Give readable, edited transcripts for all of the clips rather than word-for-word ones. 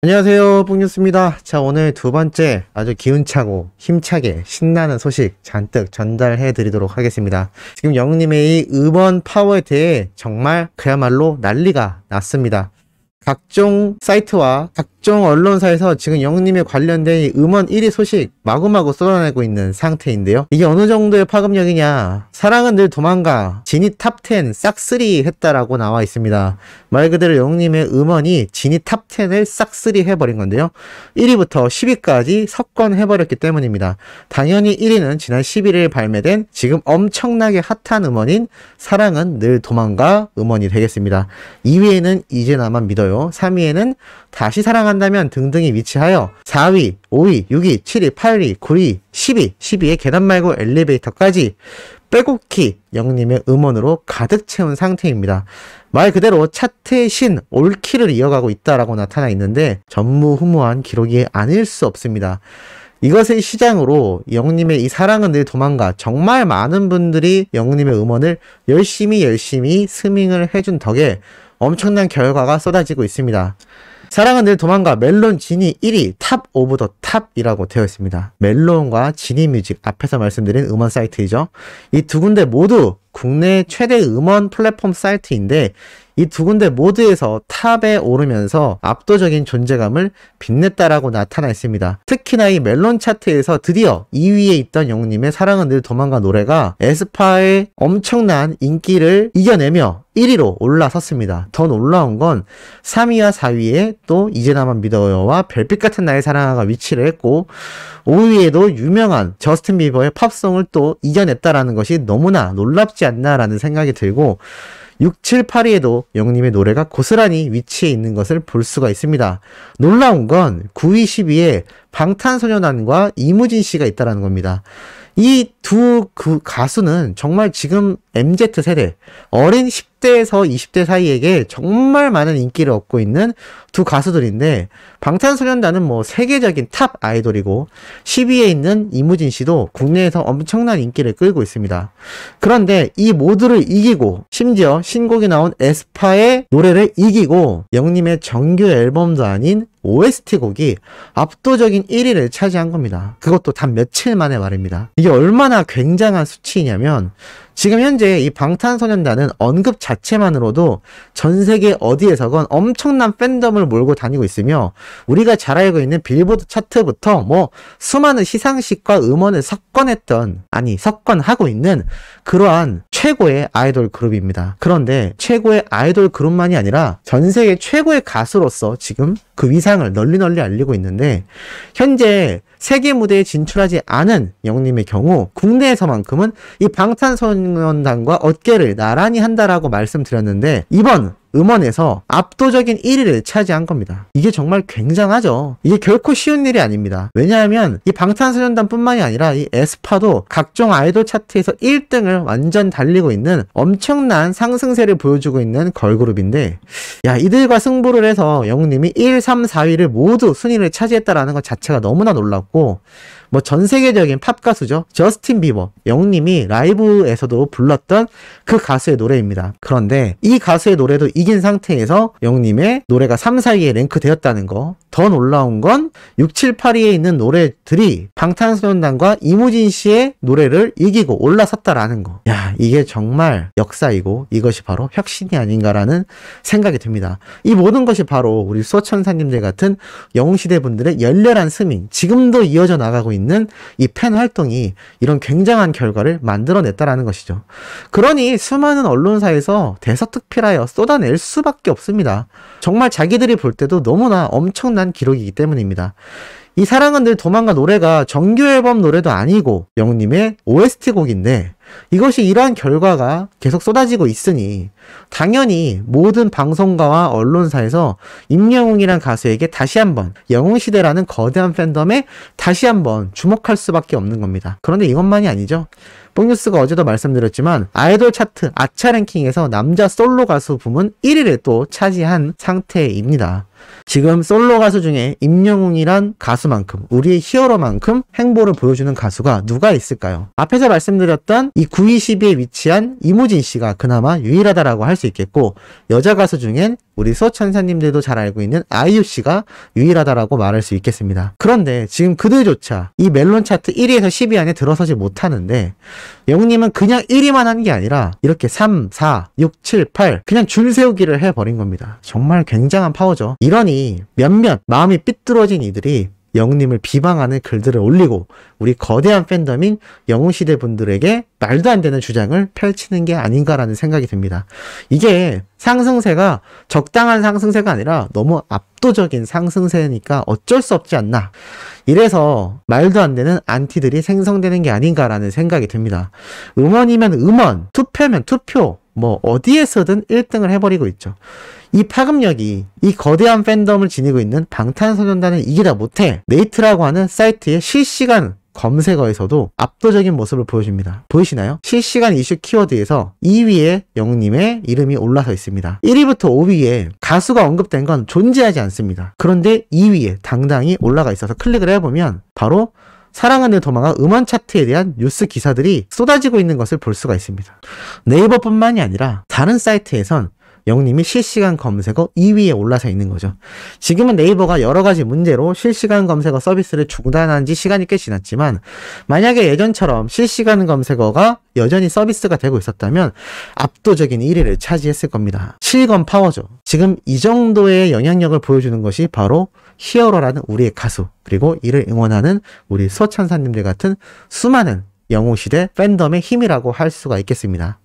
안녕하세요, 뽕뉴스입니다. 자, 오늘 두 번째 아주 기운차고 힘차게 신나는 소식 잔뜩 전달해 드리도록 하겠습니다. 지금 영님의 이 음원 파워에 대해 정말 그야말로 난리가 났습니다. 각종 사이트와 각종 언론사에서 지금 영님에 관련된 이 음원 1위 소식 마구마구 쏟아내고 있는 상태인데요. 이게 어느 정도의 파급력이냐? 사랑은 늘 도망가 진이 탑10 싹쓸이 했다라고 나와 있습니다. 말 그대로 영님의 음원이 진이 탑10을 싹쓸이 해버린 건데요. 1위부터 10위까지 석권해버렸기 때문입니다. 당연히 1위는 지난 11일 발매된 지금 엄청나게 핫한 음원인 사랑은 늘 도망가 음원이 되겠습니다. 2위에는 이제 나만 믿어요. 3위에는 다시 사랑한다면 등등이 위치하여 4위, 5위, 6위, 7위, 8위, 9위, 10위, 12위에 계단 말고 엘리베이터까지 빼곡히 영님의 음원으로 가득 채운 상태입니다. 말 그대로 차트의 신, 올킬을 이어가고 있다라고 나타나 있는데 전무후무한 기록이 아닐 수 없습니다. 이것을 시장으로 영님의 이 사랑은 늘 도망가 정말 많은 분들이 영님의 음원을 열심히 스밍을 해준 덕에 엄청난 결과가 쏟아지고 있습니다. 사랑은 늘 도망가 멜론 지니 1위 탑 오브 더 탑이라고 되어 있습니다. 멜론과 지니뮤직 앞에서 말씀드린 음원 사이트이죠. 이 두 군데 모두 국내 최대 음원 플랫폼 사이트인데 이 두 군데 모두에서 탑에 오르면서 압도적인 존재감을 빛냈다라고 나타나 있습니다. 특히나 이 멜론 차트에서 드디어 2위에 있던 영님의 사랑은 늘 도망가 노래가 에스파의 엄청난 인기를 이겨내며 1위로 올라섰습니다. 더 놀라운 건 3위와 4위에 또 이제 나만 믿어요와 별빛 같은 나의 사랑아가 위치를 했고 5위에도 유명한 저스틴 비버의 팝송을 또 이겨냈다라는 것이 너무나 놀랍지 않나라는 생각이 들고 6, 7, 8위에도 영님의 노래가 고스란히 위치해 있는 것을 볼 수가 있습니다. 놀라운 건 9위, 10위에 방탄소년단과 이무진 씨가 있다는 겁니다. 이 두 가수는 정말 지금 MZ세대, 어린 10대에서 20대 사이에게 정말 많은 인기를 얻고 있는 두 가수들인데 방탄소년단은 뭐 세계적인 탑 아이돌이고 10위에 있는 이무진 씨도 국내에서 엄청난 인기를 끌고 있습니다. 그런데 이 모두를 이기고 심지어 신곡이 나온 에스파의 노래를 이기고 영님의 정규 앨범도 아닌 OST 곡이 압도적인 1위를 차지한 겁니다. 그것도 단 며칠 만에 말입니다. 이게 얼마나 굉장한 수치이냐면 지금 현재 이 방탄소년단은 언급 자체만으로도 전 세계 어디에서건 엄청난 팬덤을 몰고 다니고 있으며 우리가 잘 알고 있는 빌보드 차트부터 뭐 수많은 시상식과 음원을 석권하고 있는 그러한 최고의 아이돌 그룹입니다. 그런데 최고의 아이돌 그룹만이 아니라 전 세계 최고의 가수로서 지금 그 위상을 널리 알리고 있는데 현재 세계 무대에 진출하지 않은 영님의 경우 국내에서만큼은 이 방탄소년단과 어깨를 나란히 한다라고 말씀드렸는데 이번 음원에서 압도적인 1위를 차지한 겁니다. 이게 정말 굉장하죠. 이게 결코 쉬운 일이 아닙니다. 왜냐하면 이 방탄소년단뿐만이 아니라 이 에스파도 각종 아이돌 차트에서 1등을 완전 달리고 있는 엄청난 상승세를 보여주고 있는 걸그룹인데 야 이들과 승부를 해서 영님이 1, 3, 4위를 모두 순위를 차지했다라는 것 자체가 너무나 놀랍고 뭐 전 세계적인 팝 가수죠. 저스틴 비버, 영님이 라이브에서도 불렀던 그 가수의 노래입니다. 그런데 이 가수의 노래도 이긴 상태에서 영님의 노래가 3, 4위에 랭크되었다는 거. 더 놀라운 건 6, 7, 8위에 있는 노래들이 방탄소년단과 이무진 씨의 노래를 이기고 올라섰다라는 거. 야, 이게 정말 역사이고 이것이 바로 혁신이 아닌가라는 생각이 듭니다. 이 모든 것이 바로 우리 수호천사님들 같은 영웅시대 분들의 열렬한 스밍, 지금도 이어져 나가고 있는 이 팬 활동이 이런 굉장한 결과를 만들어냈다라는 것이죠. 그러니 수많은 언론사에서 대서특필하여 쏟아낼 수밖에 없습니다. 정말 자기들이 볼 때도 너무나 엄청난 기록이기 때문입니다. 이 사랑은 늘 도망가 노래가 정규 앨범 노래도 아니고 영님의 OST 곡인데 이것이 이러한 결과가 계속 쏟아지고 있으니 당연히 모든 방송가와 언론사에서 임영웅이란 가수에게 다시 한번 영웅시대라는 거대한 팬덤에 다시 한번 주목할 수밖에 없는 겁니다. 그런데 이것만이 아니죠. 뽕뉴스가 어제도 말씀드렸지만 아이돌 차트 아차 랭킹에서 남자 솔로 가수 부문 1위를 또 차지한 상태입니다. 지금 솔로 가수 중에 임영웅이란 가수만큼, 우리의 히어로만큼 행보를 보여주는 가수가 누가 있을까요? 앞에서 말씀드렸던 이 9.22에 위치한 이무진 씨가 그나마 유일하다라고 할 수 있겠고, 여자 가수 중엔 우리 수호천사님들도 잘 알고 있는 아이유 씨가 유일하다라고 말할 수 있겠습니다. 그런데 지금 그들조차 이 멜론 차트 1위에서 10위 안에 들어서지 못하는데, 영웅님은 그냥 1위만 한 게 아니라 이렇게 3, 4, 6, 7, 8 그냥 줄 세우기를 해버린 겁니다. 정말 굉장한 파워죠. 이러니 몇몇 마음이 삐뚤어진 이들이 영웅님을 비방하는 글들을 올리고 우리 거대한 팬덤인 영웅시대 분들에게 말도 안 되는 주장을 펼치는 게 아닌가라는 생각이 듭니다. 이게 상승세가 적당한 상승세가 아니라 너무 압도적인 상승세니까 어쩔 수 없지 않나. 이래서 말도 안 되는 안티들이 생성되는 게 아닌가라는 생각이 듭니다. 음원이면 음원, 투표면 투표, 뭐 어디에서든 1등을 해버리고 있죠. 이 파급력이 이 거대한 팬덤을 지니고 있는 방탄소년단을 이기다 못해 네이트라고 하는 사이트의 실시간 검색어에서도 압도적인 모습을 보여줍니다. 보이시나요? 실시간 이슈 키워드에서 2위에 영웅님의 이름이 올라서 있습니다. 1위부터 5위에 가수가 언급된 건 존재하지 않습니다. 그런데 2위에 당당히 올라가 있어서 클릭을 해보면 바로 사랑은 늘 도망가 음원 차트에 대한 뉴스 기사들이 쏟아지고 있는 것을 볼 수가 있습니다. 네이버뿐만이 아니라 다른 사이트에선 영웅님이 실시간 검색어 2위에 올라서 있는 거죠. 지금은 네이버가 여러 가지 문제로 실시간 검색어 서비스를 중단한 지 시간이 꽤 지났지만, 만약에 예전처럼 실시간 검색어가 여전히 서비스가 되고 있었다면 압도적인 1위를 차지했을 겁니다. 실검 파워죠. 지금 이 정도의 영향력을 보여주는 것이 바로 히어로라는 우리의 가수, 그리고 이를 응원하는 우리 수호천사님들 같은 수많은 영웅시대 팬덤의 힘이라고 할 수가 있겠습니다.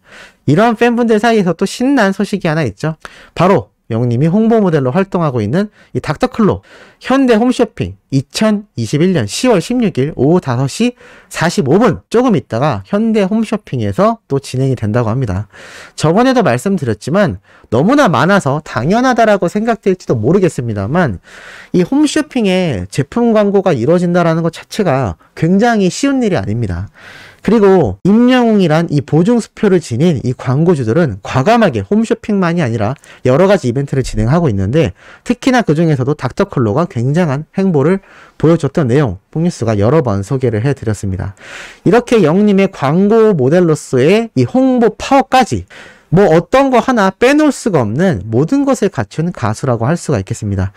이러한 팬분들 사이에서 또 신난 소식이 하나 있죠. 바로 영웅님이 홍보 모델로 활동하고 있는 이 닥터클로 현대 홈쇼핑 2021년 10월 16일 오후 5시 45분 조금 있다가 현대 홈쇼핑에서 또 진행이 된다고 합니다. 저번에도 말씀드렸지만 너무나 많아서 당연하다라고 생각될지도 모르겠습니다만, 이 홈쇼핑에 제품 광고가 이루어진다는 것 자체가 굉장히 쉬운 일이 아닙니다. 그리고 임영웅이란 이 보증수표를 지닌 이 광고주들은 과감하게 홈쇼핑만이 아니라 여러 가지 이벤트를 진행하고 있는데, 특히나 그 중에서도 닥터클로가 굉장한 행보를 보여줬던 내용, 뽕뉴스가 여러 번 소개를 해드렸습니다. 이렇게 영웅님의 광고 모델로서의 이 홍보 파워까지 뭐 어떤 거 하나 빼놓을 수가 없는 모든 것을 갖춘 가수라고 할 수가 있겠습니다.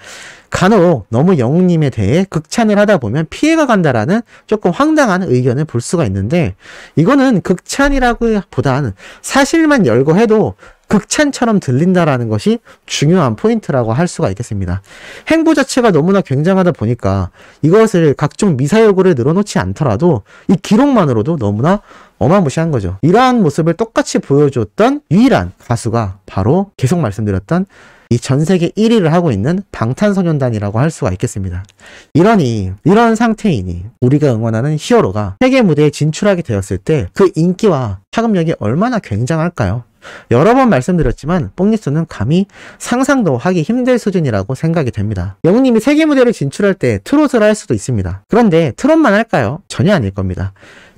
간혹 너무 영웅님에 대해 극찬을 하다 보면 피해가 간다라는 조금 황당한 의견을 볼 수가 있는데, 이거는 극찬이라고 보다는 사실만 열거해도 극찬처럼 들린다라는 것이 중요한 포인트라고 할 수가 있겠습니다. 행보 자체가 너무나 굉장하다 보니까 이것을 각종 미사여구를 늘어놓지 않더라도 이 기록만으로도 너무나 어마무시한 거죠. 이러한 모습을 똑같이 보여줬던 유일한 가수가 바로 계속 말씀드렸던 이 전 세계 1위를 하고 있는 방탄소년단이라고 할 수가 있겠습니다. 이런 상태이니 우리가 응원하는 히어로가 세계 무대에 진출하게 되었을 때 그 인기와 파급력이 얼마나 굉장할까요? 여러 번 말씀드렸지만 뽕니스는 감히 상상도 하기 힘들 수준이라고 생각이 됩니다. 영웅님이 세계 무대를 진출할 때 트롯을 할 수도 있습니다. 그런데 트롯만 할까요? 전혀 아닐 겁니다.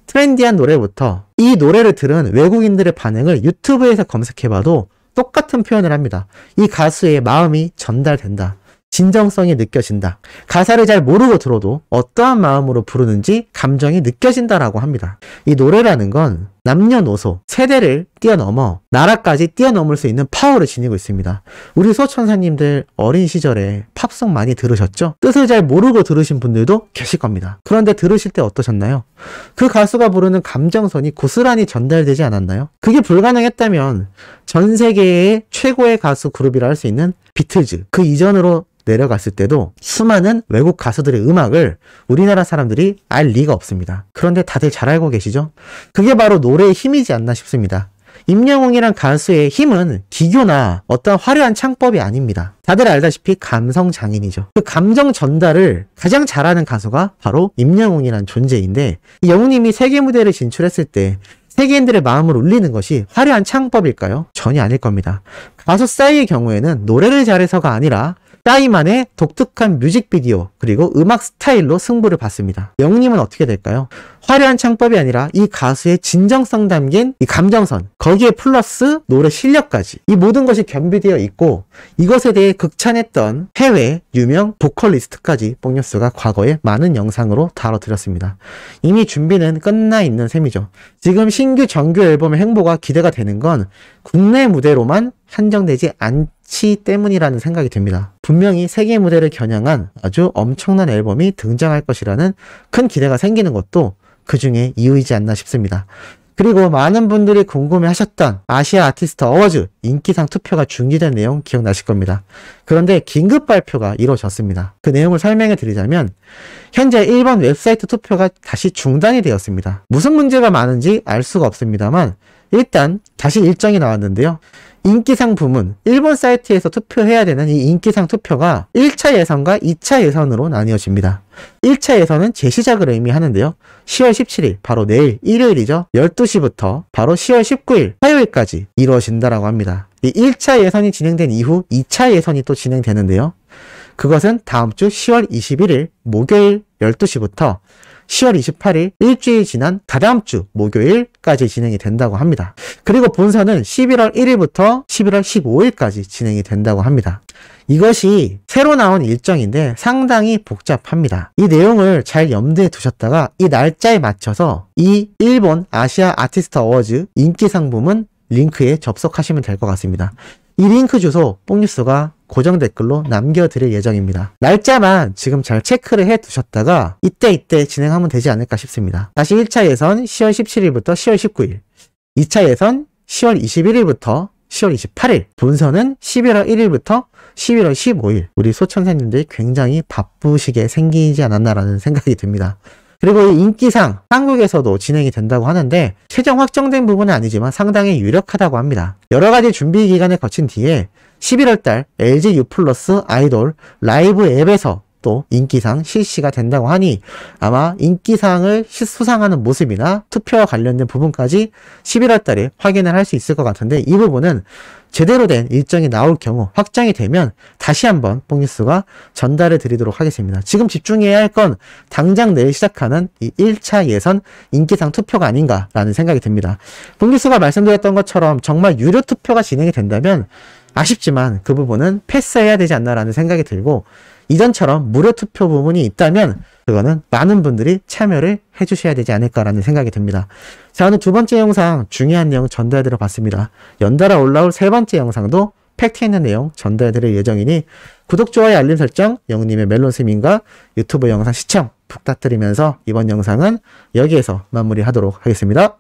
트렌디한 노래부터 이 노래를 들은 외국인들의 반응을 유튜브에서 검색해봐도 똑같은 표현을 합니다. 이 가수의 마음이 전달된다. 진정성이 느껴진다. 가사를 잘 모르고 들어도 어떠한 마음으로 부르는지 감정이 느껴진다라고 합니다. 이 노래라는 건 남녀노소, 세대를 뛰어넘어 나라까지 뛰어넘을 수 있는 파워를 지니고 있습니다. 우리 수호천사님들 어린 시절에 팝송 많이 들으셨죠? 뜻을 잘 모르고 들으신 분들도 계실 겁니다. 그런데 들으실 때 어떠셨나요? 그 가수가 부르는 감정선이 고스란히 전달되지 않았나요? 그게 불가능했다면 전 세계의 최고의 가수 그룹이라 할 수 있는 비틀즈, 그 이전으로 내려갔을 때도 수많은 외국 가수들의 음악을 우리나라 사람들이 알 리가 없습니다. 그런데 다들 잘 알고 계시죠? 그게 바로 노래의 힘이지 않나 싶습니다. 임영웅이란 가수의 힘은 기교나 어떤 화려한 창법이 아닙니다. 다들 알다시피 감성 장인이죠. 그 감정 전달을 가장 잘하는 가수가 바로 임영웅이란 존재인데, 이 영웅님이 세계 무대를 진출했을 때 세계인들의 마음을 울리는 것이 화려한 창법일까요? 전혀 아닐 겁니다. 가수 싸이의 경우에는 노래를 잘해서가 아니라 싸이만의 독특한 뮤직비디오 그리고 음악 스타일로 승부를 받습니다. 영님은 어떻게 될까요? 화려한 창법이 아니라 이 가수의 진정성 담긴 이 감정선, 거기에 플러스 노래 실력까지 이 모든 것이 겸비되어 있고 이것에 대해 극찬했던 해외 유명 보컬리스트까지 뽕뉴스가 과거에 많은 영상으로 다뤄드렸습니다. 이미 준비는 끝나 있는 셈이죠. 지금 신규 정규 앨범의 행보가 기대가 되는 건 국내 무대로만 한정되지 않기 때문이라는 생각이 듭니다. 분명히 세계 무대를 겨냥한 아주 엄청난 앨범이 등장할 것이라는 큰 기대가 생기는 것도 그 중에 이유이지 않나 싶습니다. 그리고 많은 분들이 궁금해하셨던 아시아 아티스트 어워즈 인기상 투표가 중지된 내용 기억나실 겁니다. 그런데 긴급 발표가 이루어졌습니다. 그 내용을 설명해 드리자면 현재 일본 웹사이트 투표가 다시 중단이 되었습니다. 무슨 문제가 많은지 알 수가 없습니다만 일단 다시 일정이 나왔는데요. 인기상 부문, 일본 사이트에서 투표해야 되는 이 인기상 투표가 1차 예선과 2차 예선으로 나뉘어집니다. 1차 예선은 재시작을 의미하는데요. 10월 17일, 바로 내일 일요일이죠. 12시부터 바로 10월 19일 화요일까지 이루어진다라고 합니다. 이 1차 예선이 진행된 이후 2차 예선이 또 진행되는데요. 그것은 다음 주 10월 21일 목요일 12시부터 10월 28일 일주일 지난 다다음 주 목요일까지 진행이 된다고 합니다. 그리고 본선은 11월 1일부터 11월 15일까지 진행이 된다고 합니다. 이것이 새로 나온 일정인데 상당히 복잡합니다. 이 내용을 잘 염두에 두셨다가 이 날짜에 맞춰서 이 일본 아시아 아티스트 어워즈 인기상 부문 링크에 접속하시면 될 것 같습니다. 이 링크 주소 뽕뉴스가 고정 댓글로 남겨드릴 예정입니다. 날짜만 지금 잘 체크를 해 두셨다가 이때 진행하면 되지 않을까 싶습니다. 다시 1차 예선 10월 17일부터 10월 19일, 2차 예선 10월 21일부터 10월 28일, 본선은 11월 1일부터 11월 15일. 우리 소천사님들이 굉장히 바쁘시게 생기지 않았나라는 생각이 듭니다. 그리고 이 인기상 한국에서도 진행이 된다고 하는데 최종 확정된 부분은 아니지만 상당히 유력하다고 합니다. 여러가지 준비 기간을 거친 뒤에 11월달 LG U+ 아이돌 라이브 앱에서 또 인기상 실시가 된다고 하니 아마 인기상을 수상하는 모습이나 투표와 관련된 부분까지 11월 달에 확인을 할 수 있을 것 같은데 이 부분은 제대로 된 일정이 나올 경우 확정이 되면 다시 한번 뽕뉴스가 전달해 드리도록 하겠습니다. 지금 집중해야 할 건 당장 내일 시작하는 이 1차 예선 인기상 투표가 아닌가라는 생각이 듭니다. 뽕뉴스가 말씀드렸던 것처럼 정말 유료 투표가 진행이 된다면 아쉽지만 그 부분은 패스해야 되지 않나라는 생각이 들고 이전처럼 무료 투표 부분이 있다면 그거는 많은 분들이 참여를 해주셔야 되지 않을까라는 생각이 듭니다. 자, 오늘 두 번째 영상 중요한 내용 전달해드려 봤습니다. 연달아 올라올 세 번째 영상도 팩트 있는 내용 전달해드릴 예정이니 구독, 좋아요, 알림 설정, 영님의 멜론스민과 유튜브 영상 시청 부탁드리면서 이번 영상은 여기에서 마무리하도록 하겠습니다.